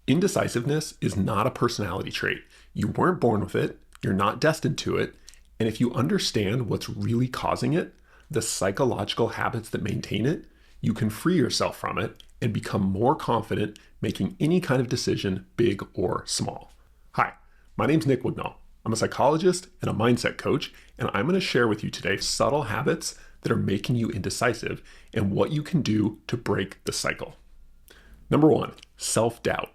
Indecisiveness is not a personality trait. You weren't born with it, you're not destined to it, and if you understand what's really causing it, the psychological habits that maintain it, you can free yourself from it and become more confident making any kind of decision, big or small. Hi, my name's Nick Wignall. I'm a psychologist and a mindset coach, and I'm going to share with you today subtle habits that are making you indecisive and what you can do to break the cycle. Number one, self-doubt.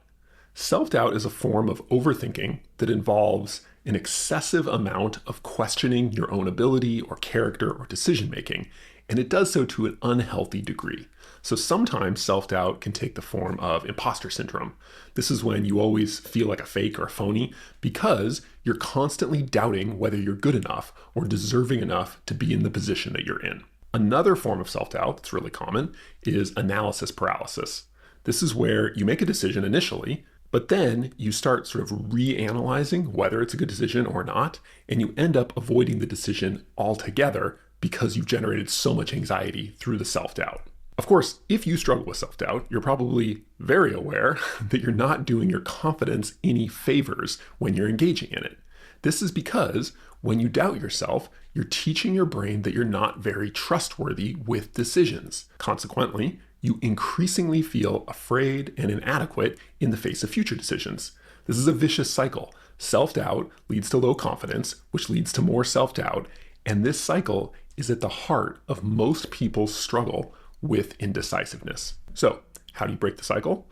Self-doubt is a form of overthinking that involves an excessive amount of questioning your own ability or character or decision-making, and it does so to an unhealthy degree. So sometimes self-doubt can take the form of imposter syndrome. This is when you always feel like a fake or a phony because you're constantly doubting whether you're good enough or deserving enough to be in the position that you're in. Another form of self-doubt that's really common is analysis paralysis. This is where you make a decision initially, but then you start sort of reanalyzing whether it's a good decision or not, and you end up avoiding the decision altogether because you've generated so much anxiety through the self-doubt. Of course, if you struggle with self-doubt, you're probably very aware that you're not doing your confidence any favors when you're engaging in it. This is because when you doubt yourself, you're teaching your brain that you're not very trustworthy with decisions. Consequently, you increasingly feel afraid and inadequate in the face of future decisions. This is a vicious cycle. Self-doubt leads to low confidence, which leads to more self-doubt, and this cycle is at the heart of most people's struggle with indecisiveness. So, how do you break the cycle?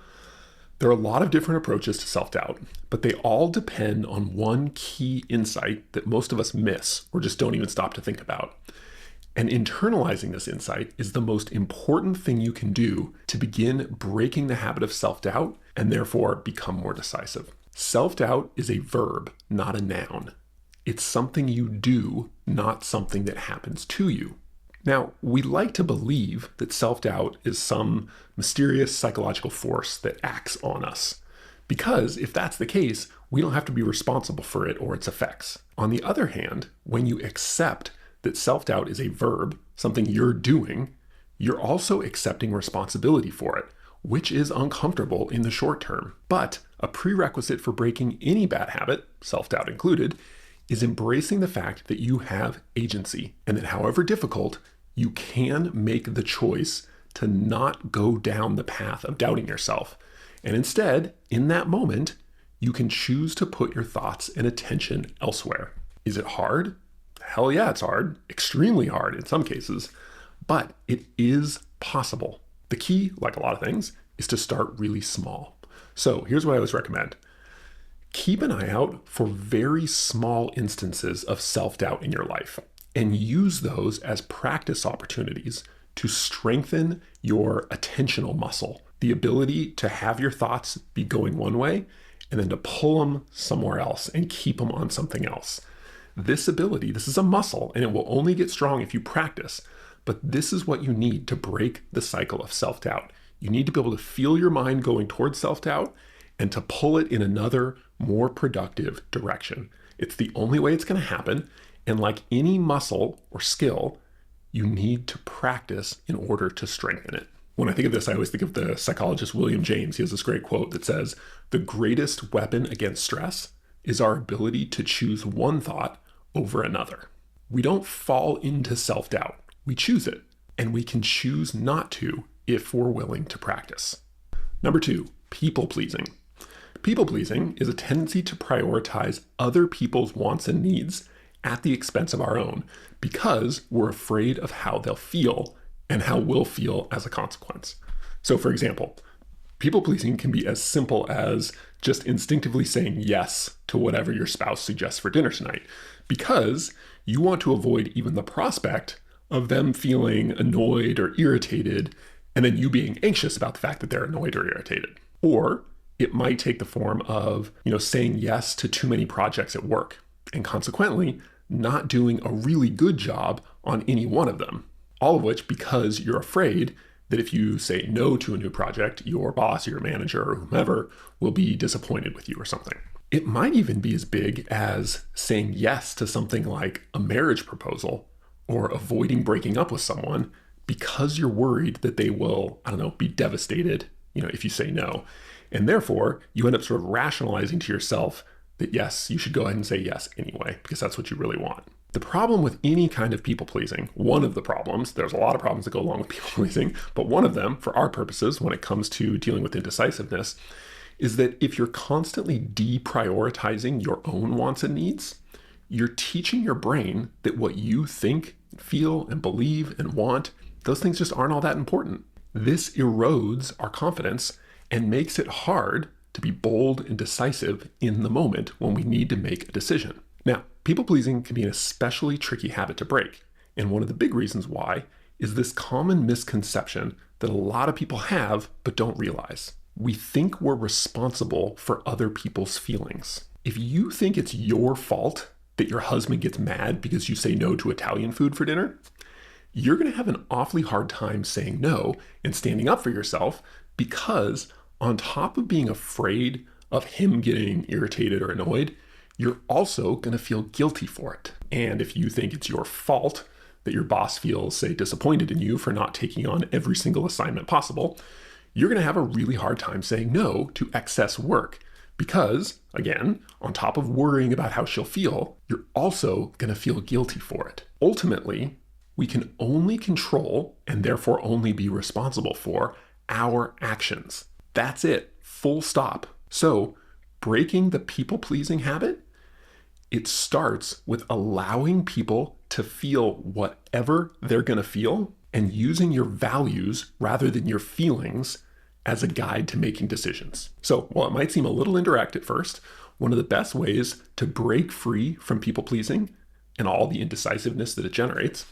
There are a lot of different approaches to self-doubt, but they all depend on one key insight that most of us miss or just don't even stop to think about. And internalizing this insight is the most important thing you can do to begin breaking the habit of self-doubt and therefore become more decisive. Self-doubt is a verb, not a noun. It's something you do, not something that happens to you. Now, we like to believe that self-doubt is some mysterious psychological force that acts on us, because if that's the case, we don't have to be responsible for it or its effects. On the other hand, when you accept that self-doubt is a verb, something you're doing, you're also accepting responsibility for it, which is uncomfortable in the short term. But a prerequisite for breaking any bad habit, self-doubt included, is embracing the fact that you have agency and that however difficult, you can make the choice to not go down the path of doubting yourself. And instead, in that moment, you can choose to put your thoughts and attention elsewhere. Is it hard? Hell yeah, it's hard. Extremely hard in some cases, but it is possible. The key, like a lot of things, is to start really small. So here's what I always recommend. Keep an eye out for very small instances of self-doubt in your life and use those as practice opportunities to strengthen your attentional muscle, the ability to have your thoughts be going one way and then to pull them somewhere else and keep them on something else. This ability, this is a muscle, and it will only get strong if you practice, but this is what you need to break the cycle of self-doubt. You need to be able to feel your mind going towards self-doubt and to pull it in another, more productive direction. It's the only way it's going to happen, and like any muscle or skill, you need to practice in order to strengthen it. When I think of this, I always think of the psychologist William James. He has this great quote that says, "The greatest weapon against stress is our ability to choose one thought over another." We don't fall into self-doubt. We choose it, and we can choose not to if we're willing to practice. Number two, people-pleasing. People-pleasing is a tendency to prioritize other people's wants and needs at the expense of our own because we're afraid of how they'll feel and how we'll feel as a consequence. So for example, people-pleasing can be as simple as just instinctively saying yes to whatever your spouse suggests for dinner tonight because you want to avoid even the prospect of them feeling annoyed or irritated and then you being anxious about the fact that they're annoyed or irritated. Or it might take the form of, saying yes to too many projects at work and consequently not doing a really good job on any one of them. All of which because you're afraid that if you say no to a new project, your boss, your manager, or whomever will be disappointed with you or something. It might even be as big as saying yes to something like a marriage proposal or avoiding breaking up with someone because you're worried that they will, be devastated, if you say no. And therefore, you end up sort of rationalizing to yourself that yes, you should go ahead and say yes anyway, because that's what you really want. The problem with any kind of people pleasing, one of the problems, there's a lot of problems that go along with people pleasing, but one of them, for our purposes, when it comes to dealing with indecisiveness, is that if you're constantly deprioritizing your own wants and needs, you're teaching your brain that what you think, feel, and believe and want, those things just aren't all that important. This erodes our confidence and makes it hard to be bold and decisive in the moment when we need to make a decision. Now, people pleasing can be an especially tricky habit to break. And one of the big reasons why is this common misconception that a lot of people have but don't realize. We think we're responsible for other people's feelings. If you think it's your fault that your husband gets mad because you say no to Italian food for dinner, you're going to have an awfully hard time saying no and standing up for yourself, because on top of being afraid of him getting irritated or annoyed, you're also going to feel guilty for it. And if you think it's your fault that your boss feels, say, disappointed in you for not taking on every single assignment possible, you're going to have a really hard time saying no to excess work. Because, again, on top of worrying about how she'll feel, you're also going to feel guilty for it. Ultimately, we can only control, and therefore only be responsible for, our actions. That's it. Full stop. So, breaking the people-pleasing habit, it starts with allowing people to feel whatever they're going to feel and using your values rather than your feelings as a guide to making decisions. So while it might seem a little indirect at first, one of the best ways to break free from people pleasing and all the indecisiveness that it generates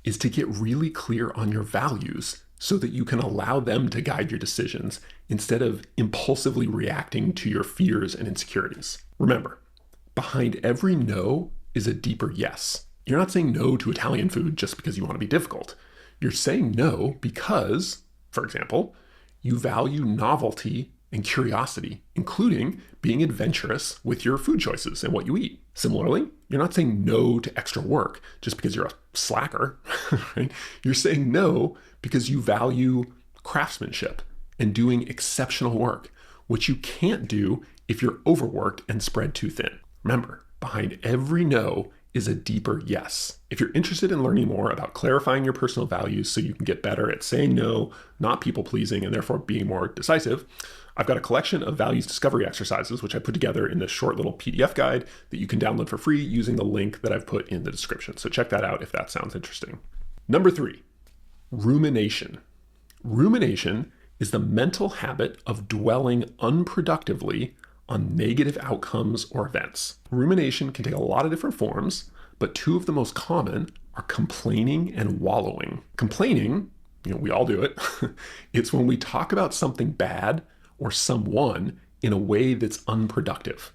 is to get really clear on your values so that you can allow them to guide your decisions instead of impulsively reacting to your fears and insecurities. Remember, behind every no is a deeper yes. You're not saying no to Italian food just because you want to be difficult. You're saying no because, for example, you value novelty and curiosity, including being adventurous with your food choices and what you eat. Similarly, you're not saying no to extra work just because you're a slacker, right? You're saying no because you value craftsmanship and doing exceptional work, which you can't do if you're overworked and spread too thin. Remember, behind every no is a deeper yes. If you're interested in learning more about clarifying your personal values so you can get better at saying no, not people pleasing, and therefore being more decisive, I've got a collection of values discovery exercises, which I put together in this short little PDF guide that you can download for free using the link that I've put in the description. So check that out if that sounds interesting. Number 3, rumination. Rumination is the mental habit of dwelling unproductively on negative outcomes or events. Rumination can take a lot of different forms, but two of the most common are complaining and wallowing. Complaining, we all do it. It's when we talk about something bad or someone in a way that's unproductive.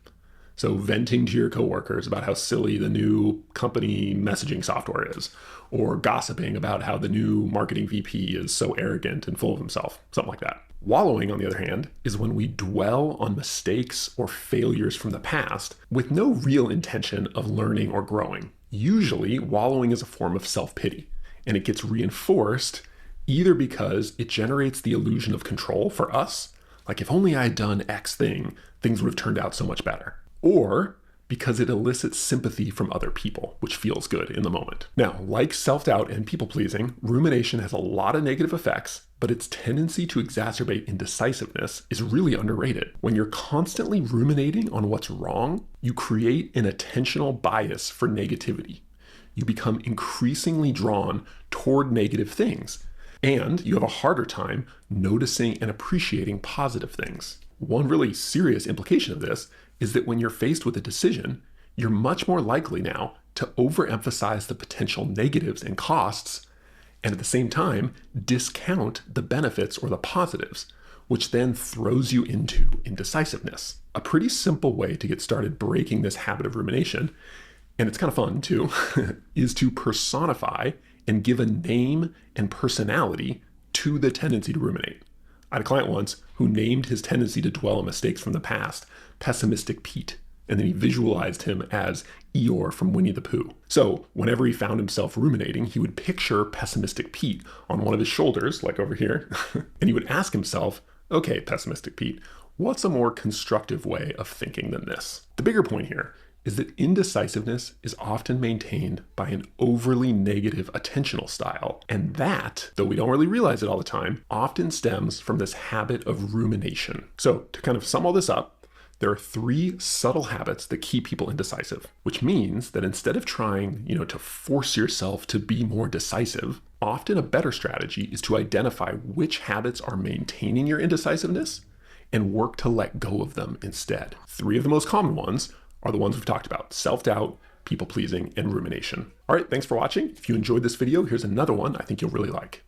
So venting to your coworkers about how silly the new company messaging software is, or gossiping about how the new marketing VP is so arrogant and full of himself, something like that. Wallowing, on the other hand, is when we dwell on mistakes or failures from the past with no real intention of learning or growing. Usually, wallowing is a form of self-pity, and it gets reinforced either because it generates the illusion of control for us, like if only I had done X thing, things would have turned out so much better, or because it elicits sympathy from other people, which feels good in the moment. Now, like self-doubt and people-pleasing, rumination has a lot of negative effects, but its tendency to exacerbate indecisiveness is really underrated. When you're constantly ruminating on what's wrong, you create an attentional bias for negativity. You become increasingly drawn toward negative things, and you have a harder time noticing and appreciating positive things. One really serious implication of this is that when you're faced with a decision, you're much more likely now to overemphasize the potential negatives and costs, and at the same time, discount the benefits or the positives, which then throws you into indecisiveness. A pretty simple way to get started breaking this habit of rumination, and it's kind of fun too, is to personify and give a name and personality to the tendency to ruminate. I had a client once who named his tendency to dwell on mistakes from the past Pessimistic Pete, and then he visualized him as Eeyore from Winnie the Pooh. So whenever he found himself ruminating, he would picture Pessimistic Pete on one of his shoulders, like over here, and he would ask himself, okay, Pessimistic Pete, What's a more constructive way of thinking than this? The bigger point here is that indecisiveness is often maintained by an overly negative attentional style. And that, though we don't really realize it all the time, often stems from this habit of rumination. So to kind of sum all this up, there are 3 subtle habits that keep people indecisive, which means that instead of trying, to force yourself to be more decisive, often a better strategy is to identify which habits are maintaining your indecisiveness and work to let go of them instead. 3 of the most common ones are the ones we've talked about: self-doubt, people-pleasing, and rumination. All right, thanks for watching. If you enjoyed this video, here's another one I think you'll really like.